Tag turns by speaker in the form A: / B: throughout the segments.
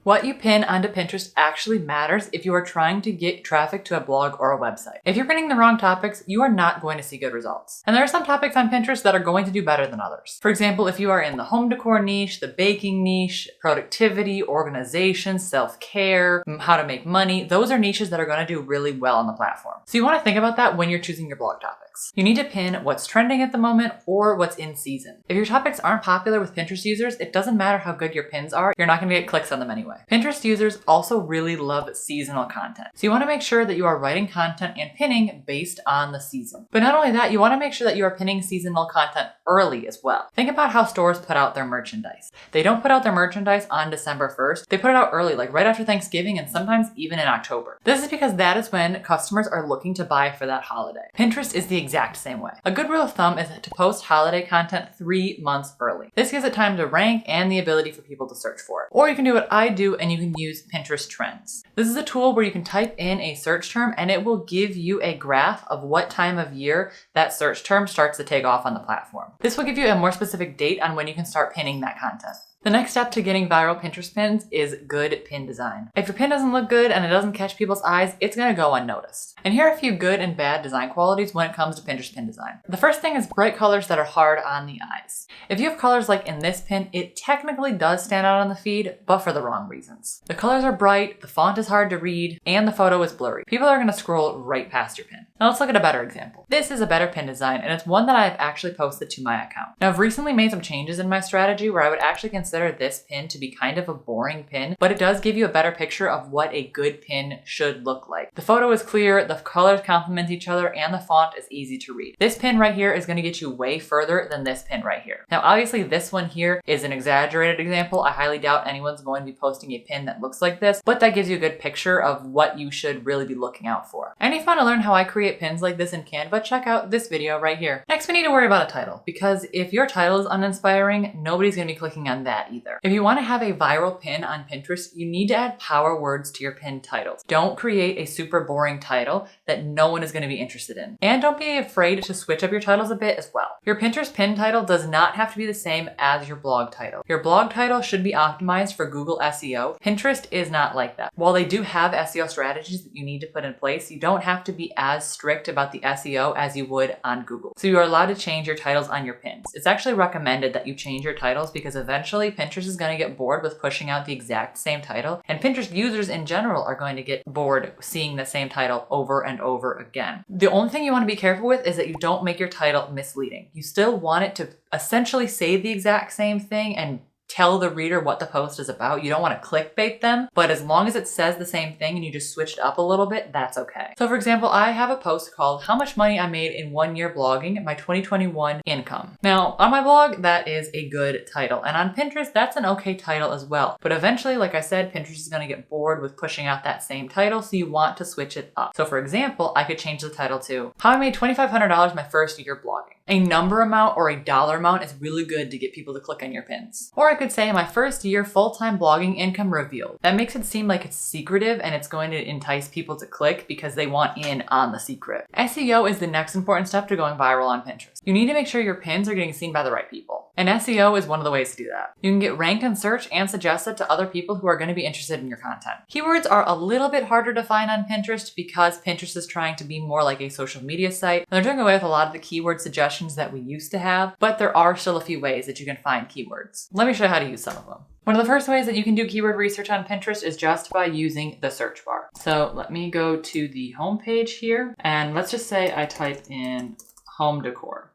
A: What you pin onto Pinterest actually matters if you are trying to get traffic to a blog or a website. If you're pinning the wrong topics, you are not going to see good results. And there are some topics on Pinterest that are going to do better than others. For example, if you are in the home decor niche, the baking niche, productivity, organization, self-care, how to make money, those are niches that are going to do really well on the platform. So you want to think about that when you're choosing your blog topics. You need to pin what's trending at the moment or what's in season. If your topics aren't popular with Pinterest users, it doesn't matter how good your pins are, you're not going to get clicks on them anyway. Pinterest users also really love seasonal content. So you want to make sure that you are writing content and pinning based on the season. But not only that, you want to make sure that you are pinning seasonal content early as well. Think about how stores put out their merchandise. They don't put out their merchandise on December 1st. They put it out early, like right after Thanksgiving and sometimes even in October. This is because that is when customers are looking to buy for that holiday. Pinterest is the exact same way. A good rule of thumb is to post holiday content 3 months early. This gives it time to rank and the ability for people to search for it. Or you can do what I do and you can use Pinterest Trends. This is a tool where you can type in a search term and it will give you a graph of what time of year that search term starts to take off on the platform. This will give you a more specific date on when you can start pinning that content. The next step to getting viral Pinterest pins is good pin design. If your pin doesn't look good and it doesn't catch people's eyes, it's going to go unnoticed. And here are a few good and bad design qualities when it comes to Pinterest pin design. The first thing is bright colors that are hard on the eyes. If you have colors like in this pin, it technically does stand out on the feed, but for the wrong reasons. The colors are bright, the font is hard to read, and the photo is blurry. People are going to scroll right past your pin. Now let's look at a better example. This is a better pin design, and it's one that I've actually posted to my account. Now I've recently made some changes in my strategy where I would actually consider this pin to be kind of a boring pin, but it does give you a better picture of what a good pin should look like. The photo is clear, the colors complement each other, and the font is easy to read. This pin right here is going to get you way further than this pin right here. Now obviously this one here is an exaggerated example. I highly doubt anyone's going to be posting a pin that looks like this, but that gives you a good picture of what you should really be looking out for. And if you want to learn how I create pins like this in Canva, check out this video right here. Next, we need to worry about a title, because if your title is uninspiring, nobody's going to be clicking on that either. If you want to have a viral pin on Pinterest, you need to add power words to your pin titles. Don't create a super boring title that no one is going to be interested in. And don't be afraid to switch up your titles a bit as well. Your Pinterest pin title does not have to be the same as your blog title. Your blog title should be optimized for Google SEO. Pinterest is not like that. While they do have SEO strategies that you need to put in place, you don't have to be as strict about the SEO as you would on Google. So you are allowed to change your titles on your pins. It's actually recommended that you change your titles because eventually Pinterest is going to get bored with pushing out the exact same title, and Pinterest users in general are going to get bored seeing the same title over and over again. The only thing you want to be careful with is that you don't make your title misleading. You still want it to essentially say the exact same thing and tell the reader what the post is about. You don't want to clickbait them, but as long as it says the same thing and you just switched up a little bit, that's okay. So for example, I have a post called How Much Money I Made in 1 Year Blogging, My 2021 Income. Now, on my blog, that is a good title. And on Pinterest, that's an okay title as well. But eventually, like I said, Pinterest is going to get bored with pushing out that same title, so you want to switch it up. So for example, I could change the title to How I Made $2,500 My First Year Blogging. A number amount or a dollar amount is really good to get people to click on your pins. Or I could say my first year full-time blogging income revealed. That makes it seem like it's secretive and it's going to entice people to click because they want in on the secret. SEO is the next important step to going viral on Pinterest. You need to make sure your pins are getting seen by the right people. And SEO is one of the ways to do that. You can get ranked in search and suggested to other people who are going to be interested in your content. Keywords are a little bit harder to find on Pinterest because Pinterest is trying to be more like a social media site. And they're doing away with a lot of the keyword suggestions that we used to have, but there are still a few ways that you can find keywords. Let me show you how to use some of them. One of the first ways that you can do keyword research on Pinterest is just by using the search bar. So let me go to the home page here, and let's just say I type in home decor.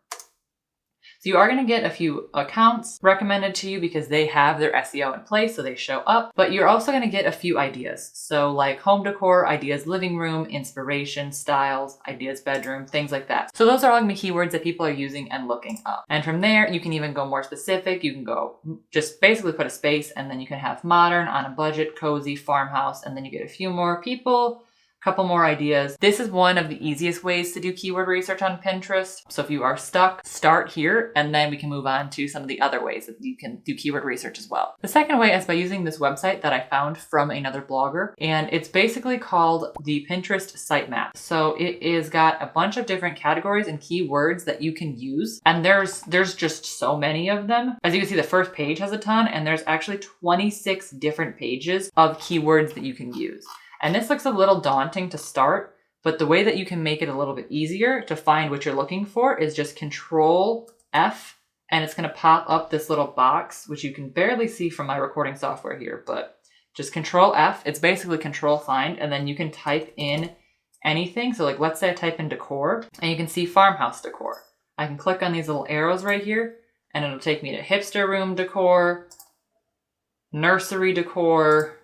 A: So you are going to get a few accounts recommended to you because they have their SEO in place, so they show up, but you're also going to get a few ideas. So like home decor, ideas living room, inspiration, styles, ideas bedroom, things like that. So those are all going to be keywords that people are using and looking up. And from there, you can even go more specific. You can go just basically put a space, and then you can have modern, on a budget, cozy, farmhouse, and then you get a few more people Couple more ideas. This is one of the easiest ways to do keyword research on Pinterest. So if you are stuck, start here, and then we can move on to some of the other ways that you can do keyword research as well. The second way is by using this website that I found from another blogger, and it's basically called the Pinterest Sitemap. So it is got a bunch of different categories and keywords that you can use, and there's just so many of them. As you can see, the first page has a ton, and there's actually 26 different pages of keywords that you can use. And this looks a little daunting to start, but the way that you can make it a little bit easier to find what you're looking for is just Control F, and it's going to pop up this little box, which you can barely see from my recording software here, but just Control F. It's basically Control Find, and then you can type in anything. So like, let's say I type in decor, and you can see farmhouse decor. I can click on these little arrows right here, and it'll take me to hipster room decor, nursery decor,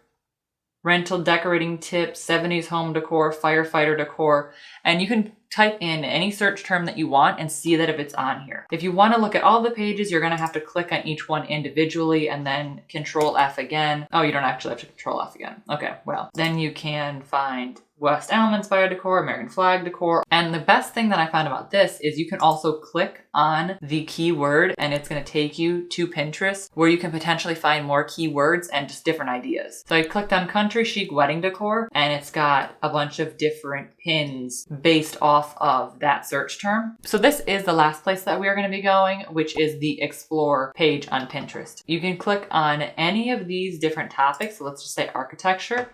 A: rental decorating tips, 70s home decor, firefighter decor, and you can type in any search term that you want and see that if it's on here. If you want to look at all the pages, you're going to have to click on each one individually and then Control F again. Oh, you don't actually have to Control F again. Okay, well, then you can find West Elm inspired decor, American flag decor. And the best thing that I found about this is you can also click on the keyword and it's going to take you to Pinterest where you can potentially find more keywords and just different ideas. So I clicked on country chic wedding decor and it's got a bunch of different pins based off of that search term. So this is the last place that we are going to be going, which is the explore page on Pinterest. You can click on any of these different topics. So let's just say architecture.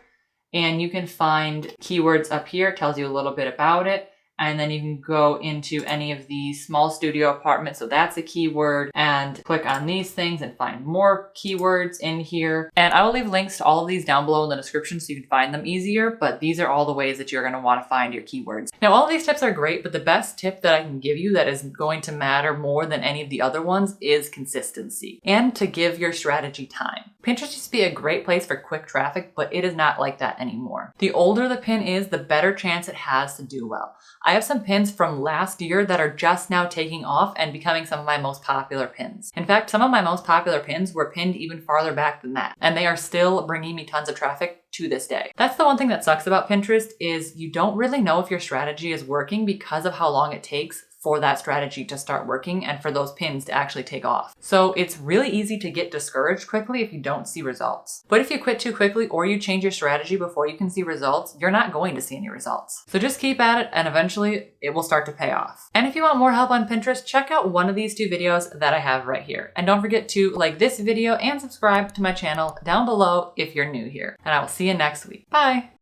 A: And you can find keywords up here. It tells you a little bit about it. And then you can go into any of these small studio apartments. So that's a keyword, and click on these things and find more keywords in here. And I will leave links to all of these down below in the description so you can find them easier, but these are all the ways that you're going to want to find your keywords. Now, all of these tips are great, but the best tip that I can give you that is going to matter more than any of the other ones is consistency and to give your strategy time. Pinterest used to be a great place for quick traffic, but it is not like that anymore. The older the pin is, the better chance it has to do well. I have some pins from last year that are just now taking off and becoming some of my most popular pins. In fact, some of my most popular pins were pinned even farther back than that, and they are still bringing me tons of traffic to this day. That's the one thing that sucks about Pinterest is you don't really know if your strategy is working because of how long it takes for that strategy to start working and for those pins to actually take off. So it's really easy to get discouraged quickly if you don't see results. But if you quit too quickly or you change your strategy before you can see results, you're not going to see any results. So just keep at it and eventually it will start to pay off. And if you want more help on Pinterest, check out one of these two videos that I have right here. And don't forget to like this video and subscribe to my channel down below if you're new here. And I will see you next week. Bye!